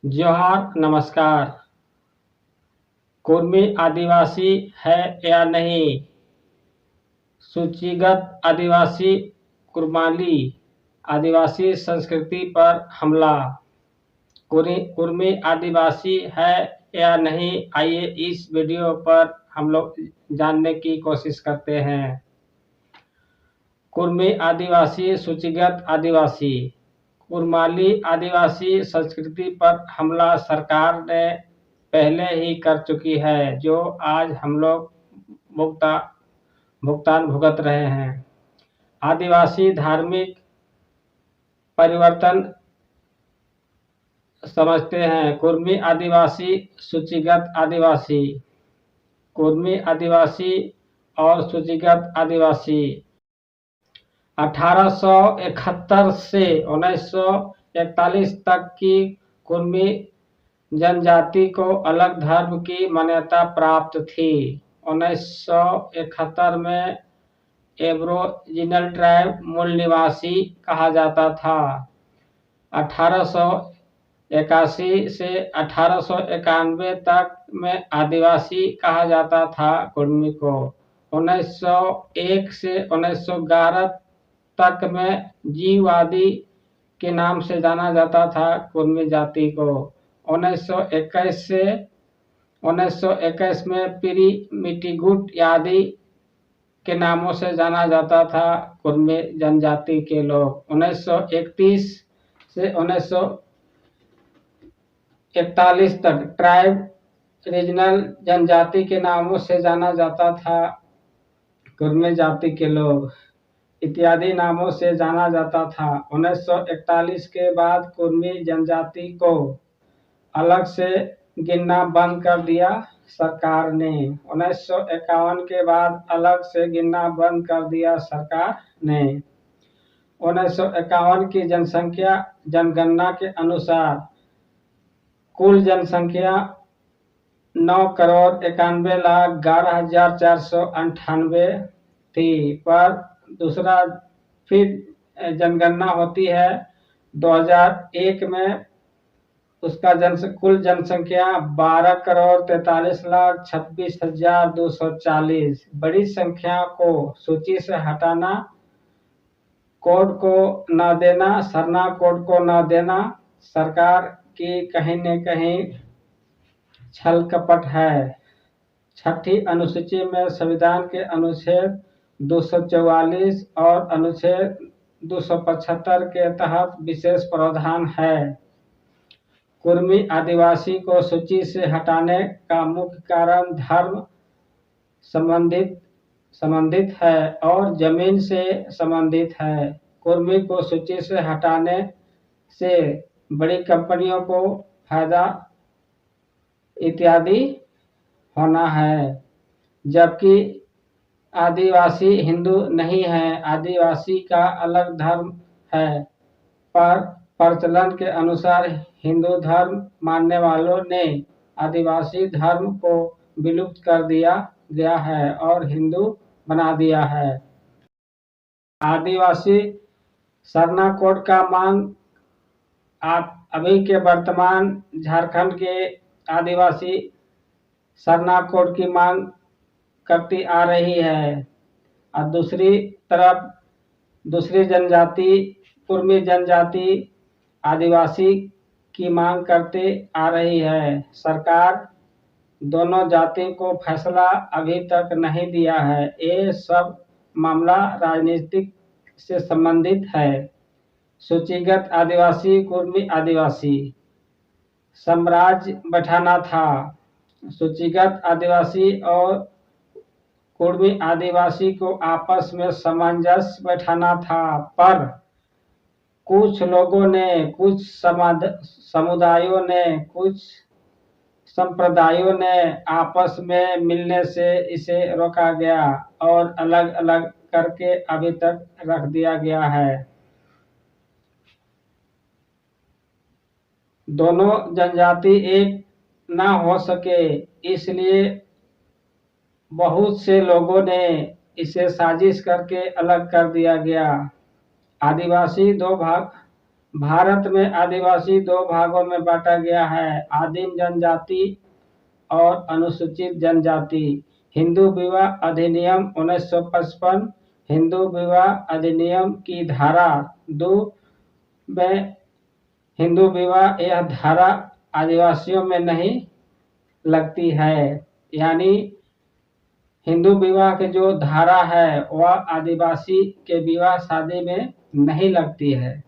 जोहार नमस्कार। कुर्मी आदिवासी है या नहीं? सूचीगत आदिवासी कुर्माली आदिवासी संस्कृति पर हमला। कुर्मी आदिवासी है या नहीं, आइए इस वीडियो पर हम लोग जानने की कोशिश करते हैं। कुर्मी आदिवासी सूचीगत आदिवासी कुर्माली आदिवासी संस्कृति पर हमला सरकार ने पहले ही कर चुकी है, जो आज हम लोग भुगतान भुगत रहे हैं। आदिवासी धार्मिक परिवर्तन समझते हैं। कुर्मी आदिवासी सूचीगत आदिवासी। कुर्मी आदिवासी और सूचीगत आदिवासी 1871 से 1941 तक की कुर्मी जनजाति को अलग धर्म की मान्यता प्राप्त थी। 1971 में एब्रोजिनल ट्राइब मूल निवासी कहा जाता था। 1881 से 1891 तक में आदिवासी कहा जाता था कुर्मी को। 1901 से 1911 तक में जीववादी के नाम से जाना जाता था कुर्मी जाति को। 1921 में पिरीमिटिगुट आदि के नामों से जाना जाता था कुर्मी जनजाति के लोग। 1931 से 1941 तक ट्राइब रीजनल जनजाति के नामों से जाना जाता था कुर्मी जाति के लोग इत्यादि नामों से जाना जाता था। 1941 के बाद कुर्मी जनजाति को अलग से गिनना बंद कर दिया सरकार ने। 1951 के बाद अलग से गिनना बंद कर दिया सरकार ने। 1951 की जनगणना के अनुसार कुल जनसंख्या 9,91,11,498 थी, पर दूसरा फिर जनगणना होती है 2001 में, उसका कुल जनसंख्या 12,43,26,240। बड़ी संख्या को सूची से हटाना, कोड को न देना, सरना कोड को न देना सरकार की कहीं न कहीं छल कपट है। छठी अनुसूची में संविधान के अनुच्छेद 244 और अनुच्छेद 275 के तहत विशेष प्रावधान है। कुर्मी आदिवासी को सूची से हटाने का मुख्य कारण धर्म संबंधित है और जमीन से संबंधित है। कुर्मी को सूची से हटाने से बड़ी कंपनियों को फायदा इत्यादि होना है, जबकि आदिवासी हिंदू नहीं है। आदिवासी का अलग धर्म है, पर प्रचलन के अनुसार हिंदू धर्म मानने वालों ने आदिवासी धर्म को विलुप्त कर दिया गया है और हिंदू बना दिया है। आदिवासी सरना कोड का मांग अभी के वर्तमान झारखंड के आदिवासी सरना कोड की मांग करती आ रही है, और दूसरी तरफ दूसरी जनजाति कुर्मी जनजाति आदिवासी की मांग करते आ रही है। सरकार दोनों जाति को फैसला अभी तक नहीं दिया है। ये सब मामला राजनीतिक से संबंधित है। सूचीगत आदिवासी कुर्मी आदिवासी साम्राज्य बैठाना था। सूचीगत आदिवासी और कुर्मी आदिवासी को आपस में सामंजस्य बैठाना था, पर कुछ लोगों ने, कुछ समुदायों ने, कुछ संप्रदायों ने आपस में मिलने से इसे रोका गया और अलग अलग करके अभी तक रख दिया गया है। दोनों जनजाति एक ना हो सके, इसलिए बहुत से लोगों ने इसे साजिश करके अलग कर दिया गया। आदिवासी दो भारत में आदिवासी दो भागों में बांटा गया है, आदिम जनजाति और अनुसूचित जनजाति। हिंदू विवाह अधिनियम 1955, हिंदू विवाह अधिनियम की धारा 2 में हिंदू विवाह यह धारा आदिवासियों में नहीं लगती है, यानी हिंदू विवाह की जो धारा है वह आदिवासी के विवाह शादी में नहीं लगती है।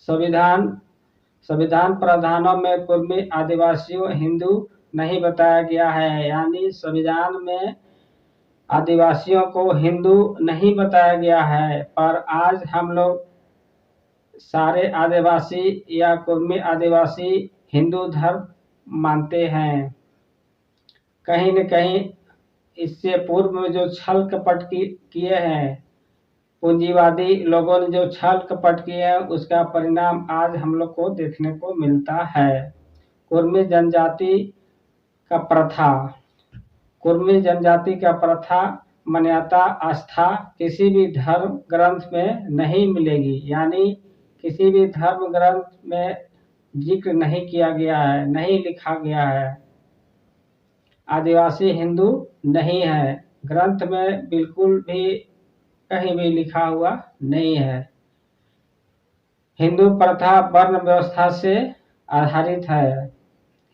संविधान प्रावधानों में कुर्मी आदिवासियों हिंदू नहीं बताया गया है, यानी संविधान में आदिवासियों को हिंदू नहीं बताया गया है। पर आज हम लोग सारे आदिवासी या कुर्मी आदिवासी हिंदू धर्म मानते हैं। कहीं न कहीं इससे पूर्व में जो छल कपट किए हैं, पूंजीवादी लोगों ने जो छल कपट किए हैं, उसका परिणाम आज हम लोग को देखने को मिलता है। कुर्मी जनजाति का प्रथा, कुर्मी जनजाति का प्रथा मान्यता आस्था किसी भी धर्म ग्रंथ में नहीं मिलेगी, यानी किसी भी धर्म ग्रंथ में जिक्र नहीं किया गया है, नहीं लिखा गया है। आदिवासी हिंदू नहीं है, ग्रंथ में बिल्कुल भी कहीं भी लिखा हुआ नहीं है। हिंदू प्रथा वर्ण व्यवस्था से आधारित है,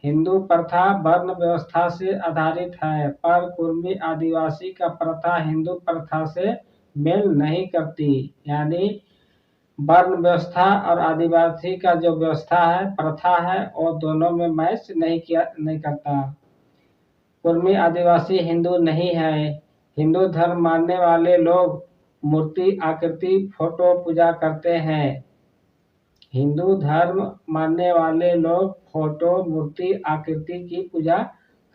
हिंदू प्रथा वर्ण व्यवस्था से आधारित है, पर कुर्मी आदिवासी का प्रथा हिंदू प्रथा से मेल नहीं करती, यानी वर्ण व्यवस्था और आदिवासी का जो व्यवस्था है, प्रथा है, और दोनों में मैच नहीं करता। कुर्मी आदिवासी हिंदू नहीं है। हिंदू धर्म मानने वाले लोग मूर्ति आकृति फोटो पूजा करते हैं। हिंदू धर्म मानने वाले लोग फोटो मूर्ति आकृति की पूजा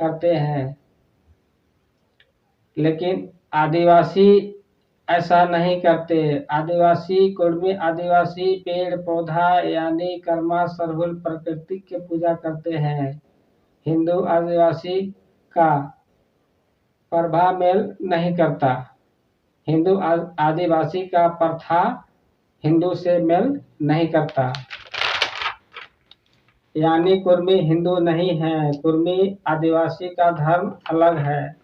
करते हैं, लेकिन आदिवासी ऐसा नहीं करते। आदिवासी कुर्मी आदिवासी पेड़ पौधा यानी कर्मा सरहुल प्रकृति की पूजा करते हैं। हिंदू आदिवासी का प्रभाव मेल नहीं करता। हिंदू आदिवासी का प्रथा हिंदू से मेल नहीं करता, यानी कुर्मी हिंदू नहीं है, कुर्मी आदिवासी का धर्म अलग है।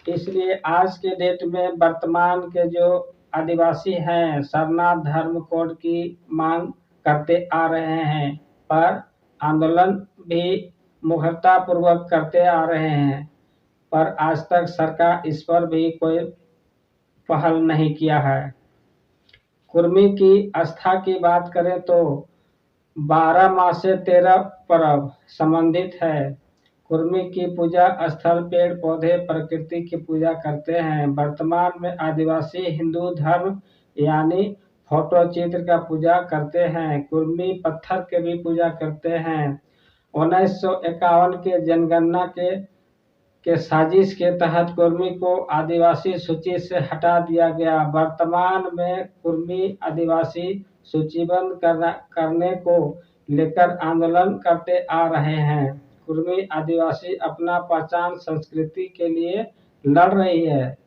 इसलिए आज के डेट में वर्तमान के जो आदिवासी हैं, सरनाथ धर्म कोड की मांग करते आ रहे हैं, पर आंदोलन भी मुखरता पूर्वक करते आ रहे हैं, पर आज तक सरकार इस पर भी कोई पहल नहीं किया है। कुर्मी की आस्था की बात करें तो 12 माह से 13 पर्व संबंधित है। कुर्मी की पूजा स्थल पेड़ पौधे प्रकृति की पूजा करते हैं। वर्तमान में आदिवासी हिंदू धर्म यानी फोटो चित्र का पूजा करते हैं। कुर्मी पत्थर के भी पूजा करते हैं। 1951 के जनगणना के साजिश के तहत कुर्मी को आदिवासी सूची से हटा दिया गया। वर्तमान में कुर्मी आदिवासी सूचीबद्ध करने को लेकर आंदोलन करते आ रहे हैं। कुर्मी आदिवासी अपना पहचान संस्कृति के लिए लड़ रही है।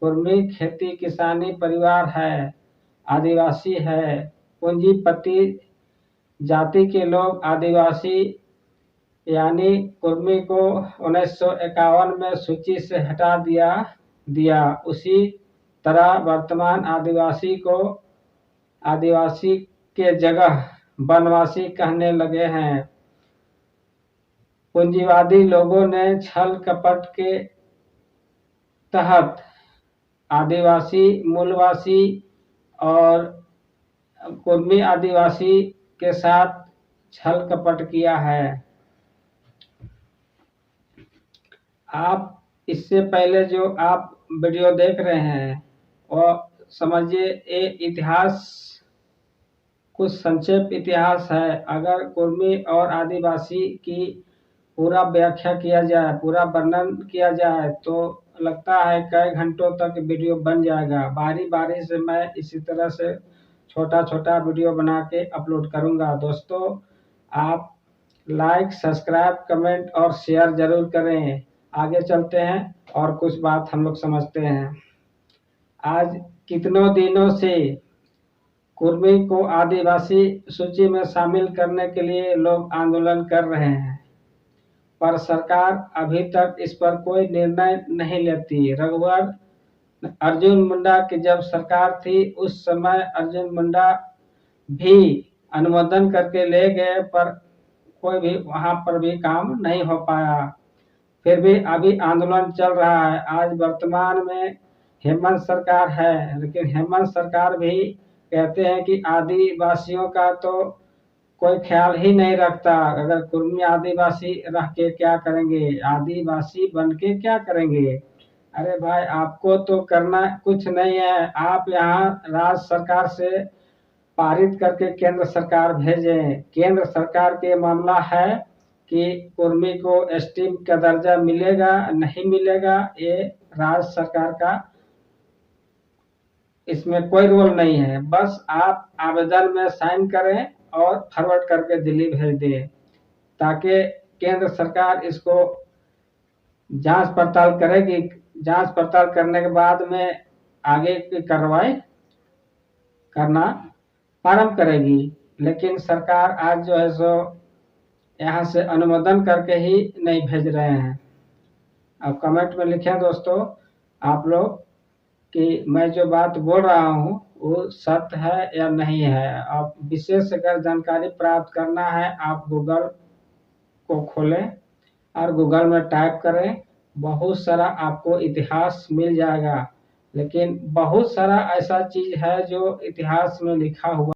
कुर्मी खेती किसानी परिवार है, आदिवासी है, पूंजीपति जाति के लोग आदिवासी यानी कुर्मी को 1951 में सूची से हटा दिया। उसी तरह वर्तमान आदिवासी के जगह वनवासी कहने लगे हैं। पूंजीवादी लोगों ने छल कपट के तहत आदिवासी मूलवासी और कुर्मी आदिवासी के साथ छल कपट किया है। आप इससे पहले जो आप वीडियो देख रहे हैं और समझिए ये इतिहास कुछ संक्षेप इतिहास है। अगर कुर्मी और आदिवासी की पूरा व्याख्या किया जाए, पूरा वर्णन किया जाए तो लगता है कई घंटों तक वीडियो बन जाएगा। बारी बारी से मैं इसी तरह से छोटा छोटा वीडियो बना के अपलोड करूंगा। दोस्तों, आप लाइक सब्सक्राइब कमेंट और शेयर जरूर करें। आगे चलते हैं और कुछ बात हम लोग समझते हैं। आज कितनों दिनों से कुर्मी को आदिवासी सूची में शामिल करने के लिए लोग आंदोलन कर रहे हैं, पर सरकार अभी तक इस पर कोई निर्णय नहीं लेती। रघुवर अर्जुन मुंडा की जब सरकार थी, उस समय अर्जुन मुंडा भी अनुमोदन करके ले गए, पर कोई भी वहां पर भी काम नहीं हो पाया। फिर भी अभी आंदोलन चल रहा है। आज वर्तमान में हेमंत सरकार है, लेकिन हेमंत सरकार भी कहते हैं कि आदिवासियों का तो कोई ख्याल ही नहीं रखता। अगर कुर्मी आदिवासी रह के क्या करेंगे, आदिवासी बन के क्या करेंगे। अरे भाई, आपको तो करना कुछ नहीं है। आप यहाँ राज्य सरकार से पारित करके केंद्र सरकार भेजें। केंद्र सरकार के मामला है कि कुर्मी को एसटी का दर्जा मिलेगा नहीं मिलेगा, ये राज्य सरकार का इसमें कोई रोल नहीं है। बस आप आवेदन में साइन करें और फॉरवर्ड करके दिल्ली भेज दें, ताकि केंद्र सरकार इसको जांच पड़ताल करेगी। जांच पड़ताल करने के बाद में आगे की कार्रवाई करना प्रारंभ करेगी। लेकिन सरकार आज जो है सो यहाँ से अनुमोदन करके ही नहीं भेज रहे हैं। अब कमेंट में लिखें दोस्तों आप लोग कि मैं जो बात बोल रहा हूँ वो सत्य है या नहीं है। अब विशेष अगर जानकारी प्राप्त करना है, आप गूगल को खोलें और गूगल में टाइप करें, बहुत सारा आपको इतिहास मिल जाएगा। लेकिन बहुत सारा ऐसा चीज है जो इतिहास में लिखा हुआ